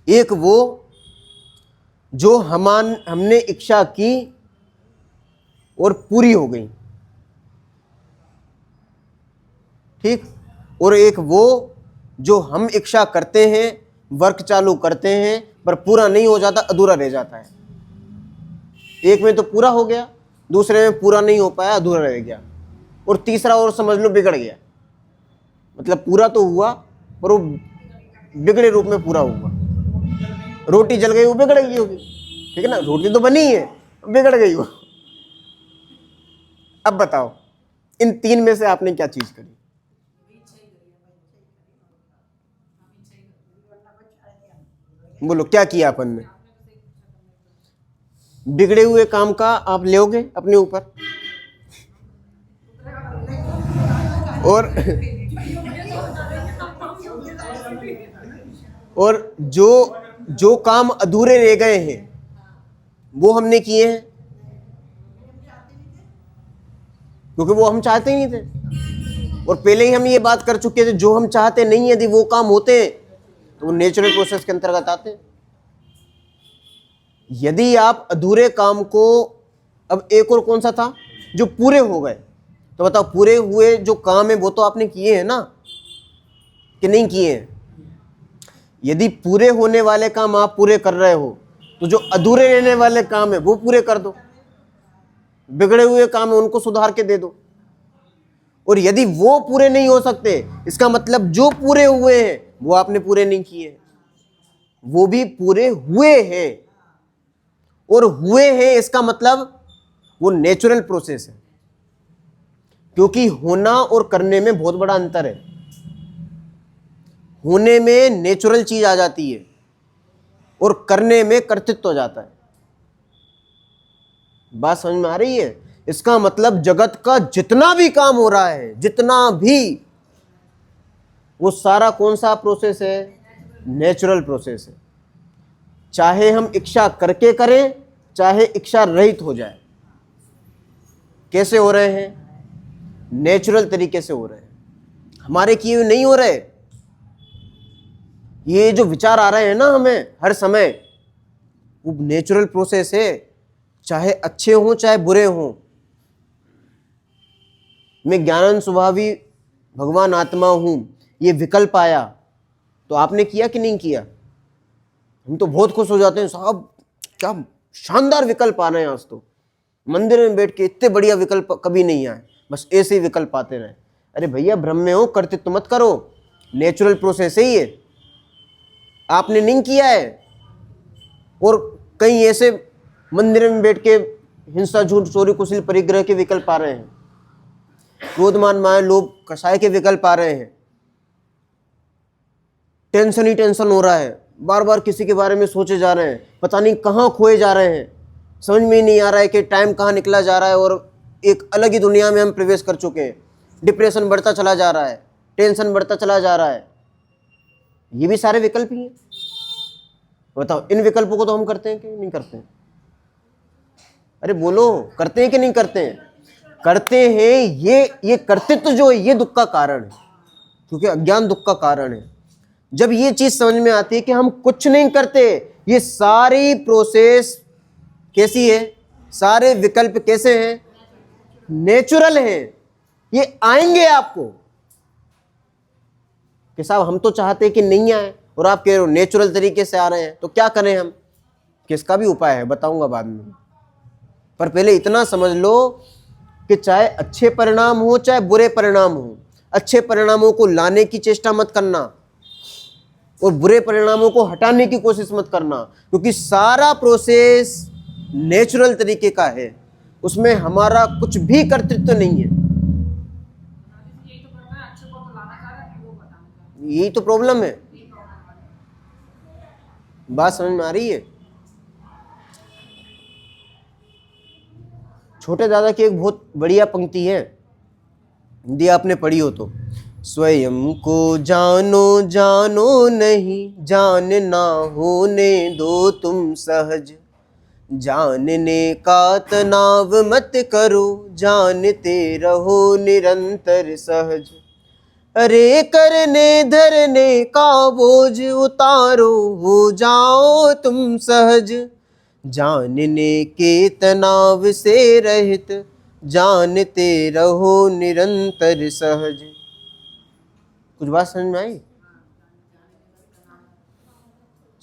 है। एक वो जो हमने इच्छा की और पूरी हो गई, ठीक, और एक वो जो हम इच्छा करते हैं, वर्क चालू करते हैं, पर पूरा नहीं हो जाता, अधूरा रह जाता है। एक में तो पूरा हो गया, दूसरे में पूरा नहीं हो पाया, अधूरा रह गया, और तीसरा और समझ लो बिगड़ गया। मतलब पूरा तो हुआ पर वो बिगड़े रूप में पूरा हुआ। रोटी जल गई, वो बिगड़ गई होगी, ठीक है ना? रोटी तो बनी है, बिगड़ गई वो। अब बताओ इन तीन में से आपने क्या चीज करी? बोलो क्या किया अपन ने? बिगड़े हुए काम का आप लोगे अपने ऊपर? और जो काम अधूरे रह गए हैं वो हमने किए हैं, क्योंकि वो हम चाहते ही नहीं थे। और पहले ही हम ये बात कर चुके थे, जो हम चाहते नहीं, यदि वो काम होते हैं तो वो नेचुरल प्रोसेस के अंतर्गत आते हैं। यदि आप अधूरे काम को, अब एक और कौन सा था जो पूरे हो गए, तो बताओ पूरे हुए जो काम है वो तो आपने किए हैं ना, कि नहीं किए हैं? यदि पूरे होने वाले काम आप पूरे कर रहे हो तो जो अधूरे रहने वाले काम है वो पूरे कर दो, बिगड़े हुए काम है उनको सुधार के दे दो। और यदि वो पूरे नहीं हो सकते, इसका मतलब जो पूरे हुए हैं वो आपने पूरे नहीं किए, वो भी पूरे हुए हैं। और हुए हैं इसका मतलब वो नेचुरल प्रोसेस है, क्योंकि होना और करने में बहुत बड़ा अंतर है। होने में नेचुरल चीज आ जाती है और करने में कर्तृत्व हो जाता है। बात समझ में आ रही है? इसका मतलब जगत का जितना भी काम हो रहा है, जितना भी, वो सारा कौन सा प्रोसेस है? नेचुरल प्रोसेस है। चाहे हम इच्छा करके करें, चाहे इच्छा रहित हो जाए। कैसे हो रहे हैं? नेचुरल तरीके से हो रहे हैं, हमारे किए हुए नहीं हो रहे। ये जो विचार आ रहे हैं ना हमें हर समय, वो नेचुरल प्रोसेस है, चाहे अच्छे हों चाहे बुरे हों। मैं ज्ञानंद स्वभावी भगवान आत्मा हूं, ये विकल्प आया तो आपने किया कि नहीं किया? हम तो बहुत खुश हो जाते हैं, साहब क्या शानदार विकल्प आ रहे हैं आज तो, मंदिर में बैठ के इतने बढ़िया विकल्प कभी नहीं आए, बस ऐसे ही विकल्प आते रहे। अरे भैया भ्रम में हो, कर्तृत्व मत करो, नेचुरल प्रोसेस है ये, आपने नहीं किया है। और कई ऐसे मंदिर में बैठ के हिंसा, झूठ, चोरी, कुशल, परिग्रह के विकल्प आ रहे हैं, क्रोध, मान, माया, लोभ, कषाय के विकल्प आ रहे हैं। टेंशन ही टेंशन हो रहा है, बार बार किसी के बारे में सोचे जा रहे हैं, पता नहीं कहाँ खोए जा रहे हैं, समझ में ही नहीं आ रहा है कि टाइम कहाँ निकला जा रहा है और एक अलग ही दुनिया में हम प्रवेश कर चुके हैं। डिप्रेशन बढ़ता चला जा रहा है, टेंशन बढ़ता चला जा रहा है। ये भी सारे विकल्प ही हैं। बताओ, इन विकल्पों को तो हम करते हैं कि नहीं करते हैं? अरे बोलो, करते हैं कि नहीं करते हैं? करते हैं। ये कर्तृत्व जो है ये दुख का कारण है, क्योंकि अज्ञान दुख का कारण है। जब ये चीज समझ में आती है कि हम कुछ नहीं करते, ये सारी प्रोसेस कैसी है, सारे विकल्प कैसे हैं? नेचुरल हैं। ये आएंगे आपको कि साहब हम तो चाहते कि नहीं आए, और आप कह रहे हो नेचुरल तरीके से आ रहे हैं, तो क्या करें हम? किसका भी उपाय है, बताऊंगा बाद में। पर पहले इतना समझ लो कि चाहे अच्छे परिणाम हो चाहे बुरे परिणाम हो, अच्छे परिणामों को लाने की चेष्टा मत करना और बुरे परिणामों को हटाने की कोशिश मत करना, क्योंकि सारा प्रोसेस नेचुरल तरीके का है, उसमें हमारा कुछ भी कर्तृत्व नहीं है। यही तो प्रॉब्लम है। बात समझ में आ रही है? छोटे दादा की एक बहुत बढ़िया पंक्ति है, यदि आपने पढ़ी हो तो, स्वयं को जानो जानो नहीं जानना होने दो तुम सहज, जानने का तनाव मत करो जानते रहो निरंतर सहज, अरे करने धरने का बोझ उतारो हो जाओ तुम सहज, जानने के तनाव से रहित जानते रहो निरंतर सहज। कुछ बात समझ में आई?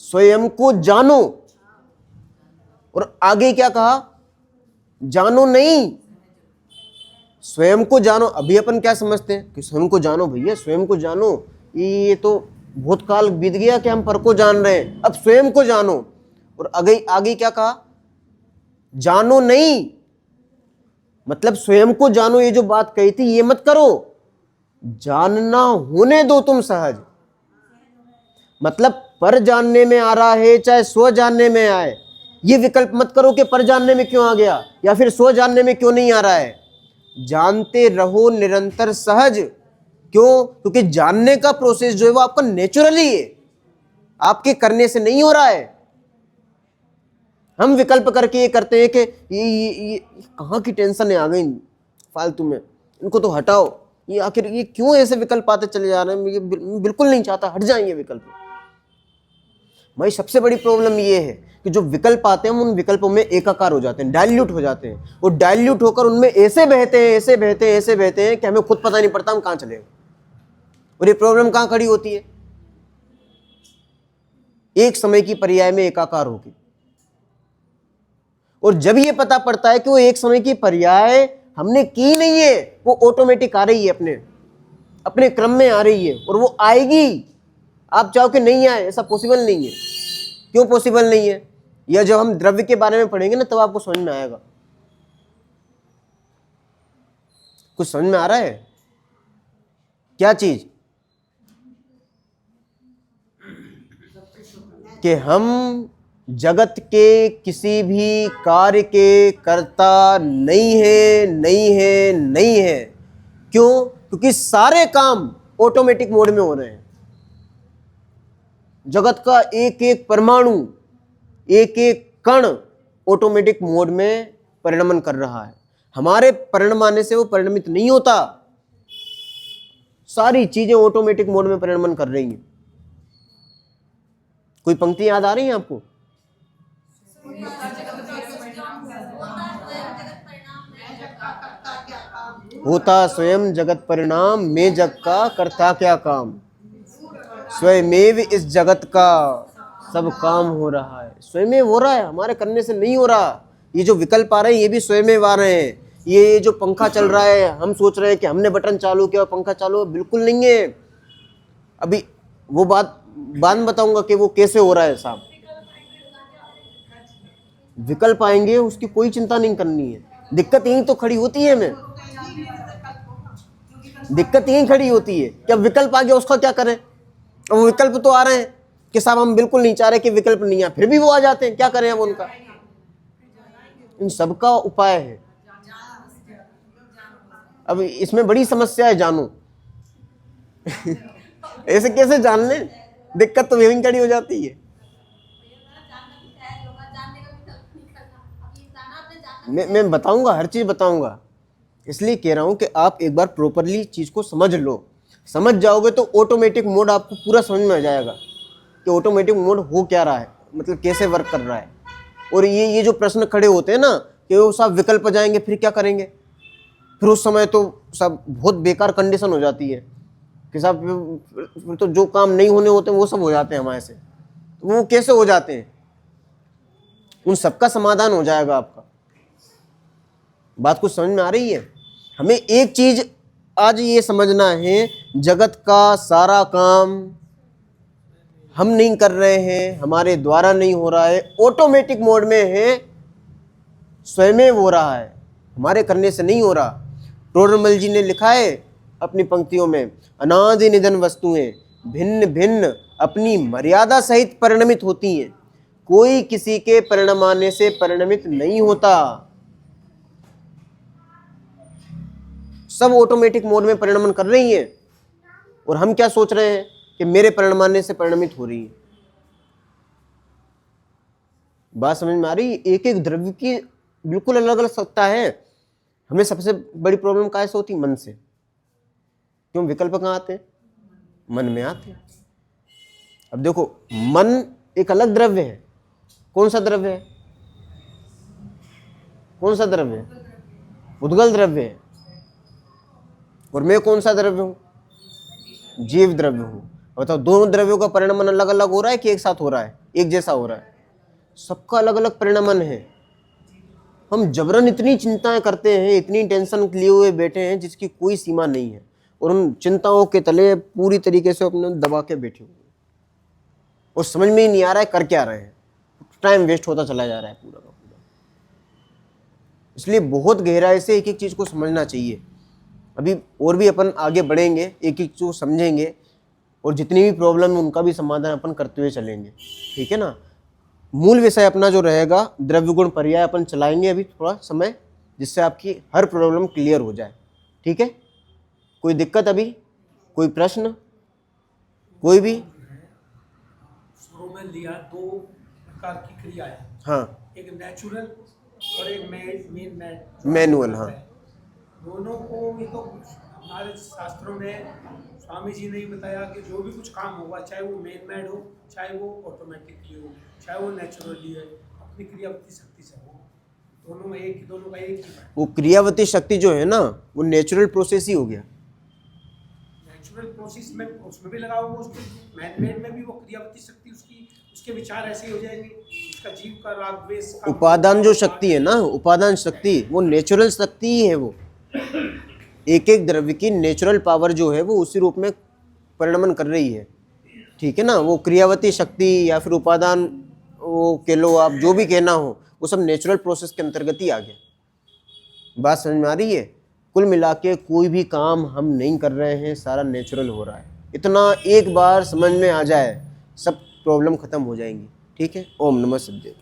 स्वयं को जानो, और आगे क्या कहा? जानो नहीं, स्वयं को जानो। अभी अपन क्या समझते हैं कि स्वयं को जानो, भैया स्वयं को जानो, ये तो बहुत काल बीत गया कि हम पर को जान रहे हैं, अब स्वयं को जानो। और आगे क्या कहा? जानो नहीं, मतलब स्वयं को जानो, ये जो बात कही थी ये मत करो, जानना होने दो तुम सहज। मतलब पर जानने में आ रहा है चाहे स्व जानने में आए, ये विकल्प मत करो कि पर जानने में क्यों आ गया या फिर स्व जानने में क्यों नहीं आ रहा है। जानते रहो निरंतर सहज, क्यों? क्योंकि जानने का प्रोसेस जो है वो आपका नेचुरली है, आपके करने से नहीं हो रहा है। हम विकल्प करके ये करते हैं कि ये कहाँ की टेंशन है आ गई फालतू में, इनको तो हटाओ, ये आखिर ये क्यों ऐसे विकल्प आते चले जा रहे हैं, ये बिल्कुल नहीं चाहता, हट जाएंगे विकल्प। भाई सबसे बड़ी प्रॉब्लम ये है कि जो विकल्प आते हैं हम उन विकल्पों में एकाकार हो जाते हैं, डाइल्यूट हो जाते हैं, और डाइल्यूट होकर उनमें ऐसे बहते हैं, ऐसे बहते हैं, ऐसे बहते हैं कि हमें खुद पता नहीं पड़ता हम कहाँ चले गए। और ये प्रॉब्लम कहाँ खड़ी होती है? एक समय की पर्याय में एकाकार होगी। और जब ये पता पड़ता है कि वो एक समय की पर्याय हमने की नहीं है, वो ऑटोमेटिक आ रही है, अपने क्रम में आ रही है, और वो आएगी, आप चाहो कि नहीं आए, ऐसा पॉसिबल नहीं है। क्यों पॉसिबल नहीं है? या जब हम द्रव्य के बारे में पढ़ेंगे ना तब आपको समझ में आएगा। कुछ समझ में आ रहा है? क्या चीज? कि हम जगत के किसी भी कार्य के कर्ता नहीं है, नहीं है, नहीं है। क्यों? क्योंकि सारे काम ऑटोमेटिक मोड में हो रहे हैं। जगत का एक एक परमाणु, एक एक कण ऑटोमेटिक मोड में परिणमन कर रहा है। हमारे परिणमाने से वो परिणमित नहीं होता, सारी चीजें ऑटोमेटिक मोड में परिणमन कर रही हैं। कोई पंक्ति याद आ रही है आपको? होता स्वयं जगत परिणाम, मैं जग का करता क्या काम। स्वयमेव इस जगत का सब काम हो रहा है, स्वयं हो रहा है, हमारे करने से नहीं हो रहा। ये जो विकल्प आ रहे हैं ये भी स्वयं आ रहे हैं। ये जो पंखा चल रहा है, हम सोच रहे हैं कि हमने बटन चालू किया और पंखा चालू, बिल्कुल नहीं है। अभी वो बात बाद में बताऊंगा कि वो कैसे हो रहा है साहब। विकल्प आएंगे, उसकी कोई चिंता नहीं करनी है। दिक्कत यही तो खड़ी होती है, हमें दिक्कत यही खड़ी होती है कि अब विकल्प आ गया, उसका क्या करें। अब विकल्प तो आ रहे हैं कि साहब हम बिल्कुल नहीं चाह रहे कि विकल्प नहीं आए, फिर भी वो आ जाते हैं, क्या करें अब उनका। इन सबका उपाय है। अब इसमें बड़ी समस्या है, जानो ऐसे कैसे जान ले, दिक्कत तो यहीं खड़ी हो जाती है। मैं बताऊंगा, हर चीज बताऊंगा, इसलिए कह रहा हूं कि आप एक बार प्रॉपरली चीज को समझ लो। समझ जाओगे तो ऑटोमेटिक मोड आपको पूरा समझ में आ जाएगा कि ऑटोमेटिक मोड हो क्या रहा है, मतलब कैसे वर्क कर रहा है। और ये जो प्रश्न खड़े होते हैं ना कि वो सब विकल्प जाएंगे फिर क्या करेंगे, फिर उस समय तो सब बहुत बेकार कंडीशन हो जाती है कि साहब फिर तो जो काम नहीं होने होते वो सब हो जाते हैं हमारे से। तो वो कैसे हो जाते हैं, उन सबका समाधान हो जाएगा आपका। बात कुछ समझ में आ रही है? हमें एक चीज आज ये समझना है, जगत का सारा काम हम नहीं कर रहे हैं, हमारे द्वारा नहीं हो रहा है, ऑटोमेटिक मोड में है, स्वयं हो रहा है, हमारे करने से नहीं हो रहा। टोडरमल जी ने लिखा है अपनी पंक्तियों में, अनादि निधन वस्तुएं भिन्न भिन्न अपनी मर्यादा सहित परिणमित होती हैं, कोई किसी के परिणमाने से परिणमित नहीं होता। सब ऑटोमेटिक मोड में परिणमन कर रही है, और हम क्या सोच रहे हैं कि मेरे परिणमाने से परिणमित हो रही है। बात समझ में आ रही है? एक एक द्रव्य की बिल्कुल अलग अलग सत्ता है। हमें सबसे बड़ी प्रॉब्लम कहाँ से होती? मन से। क्यों? विकल्प कहाँ आते हैं? मन में आते हैं। अब देखो, मन एक अलग द्रव्य है। कौन सा द्रव्य है? कौन सा द्रव्य है? उद्गल द्रव्य है। और मैं कौन सा द्रव्य हूं? जीव द्रव्य हूं। बताओ, दोनों द्रव्यों का परिणमन अलग अलग हो रहा है कि एक साथ हो रहा है, एक जैसा हो रहा है? सबका अलग अलग परिणमन है। हम जबरन इतनी चिंताएं करते हैं, इतनी टेंशन लिए हुए बैठे हैं जिसकी कोई सीमा नहीं है, और उन चिंताओं के तले पूरी तरीके से अपने दबा के बैठे हुए, और समझ में ही नहीं आ रहा है कर क्या रहे हैं। टाइम वेस्ट होता चला जा रहा है पूरा का पूरा। इसलिए बहुत गहराई से एक एक चीज को समझना चाहिए। अभी और भी अपन आगे बढ़ेंगे, एक एक चीज समझेंगे, और जितनी भी प्रॉब्लम है उनका भी समाधान अपन करते हुए चलेंगे, ठीक है ना। मूल विषय अपना जो रहेगा द्रव्य गुण पर्याय अपन चलाएंगे अभी थोड़ा समय, जिससे आपकी हर प्रॉब्लम क्लियर हो जाए, ठीक है। कोई दिक्कत अभी? कोई प्रश्न, कोई भी? शुरू में लिया दो प्रकार की क्रिया है, हाँ, एक नेचुरल और एक मैनुअल, हाँ। दोनों को ये तो हमारे शास्त्रों में स्वामी जी ने ही बताया कि जो भी कुछ काम होगा, चाहे वो मैन मेड हो, चाहे वो ऑटोमेटिकली हो, चाहे वो नेचुरली है, अपनी क्रियावती शक्ति से हो, दोनों में एक, दोनों का एक ही है। वो क्रियावती शक्ति जो है ना, वो नेचुरल प्रोसेस ही हो गया। नेचुरल प्रोसेस में उसमें भी लगा होगा, उसके मैन मेड में भी वो क्रियावती शक्ति उसकी, उसके विचार ऐसे ही हो जाएंगे, उसका जीव का राग द्वेष का उपादान जो शक्ति है ना, उपादान शक्ति, वो नेचुरल शक्ति ही है। वो एक एक द्रव्य की नेचुरल पावर जो है वो उसी रूप में परिणमन कर रही है, ठीक है ना। वो क्रियावती शक्ति या फिर उपादान, वो कह लो आप, जो भी कहना हो, वो सब नेचुरल प्रोसेस के अंतर्गत ही आ गया। बात समझ में आ रही है? कुल मिला के कोई भी काम हम नहीं कर रहे हैं, सारा नेचुरल हो रहा है। इतना एक बार समझ में आ जाए, सब प्रॉब्लम खत्म हो जाएंगी, ठीक है। ओम नमः शिवाय।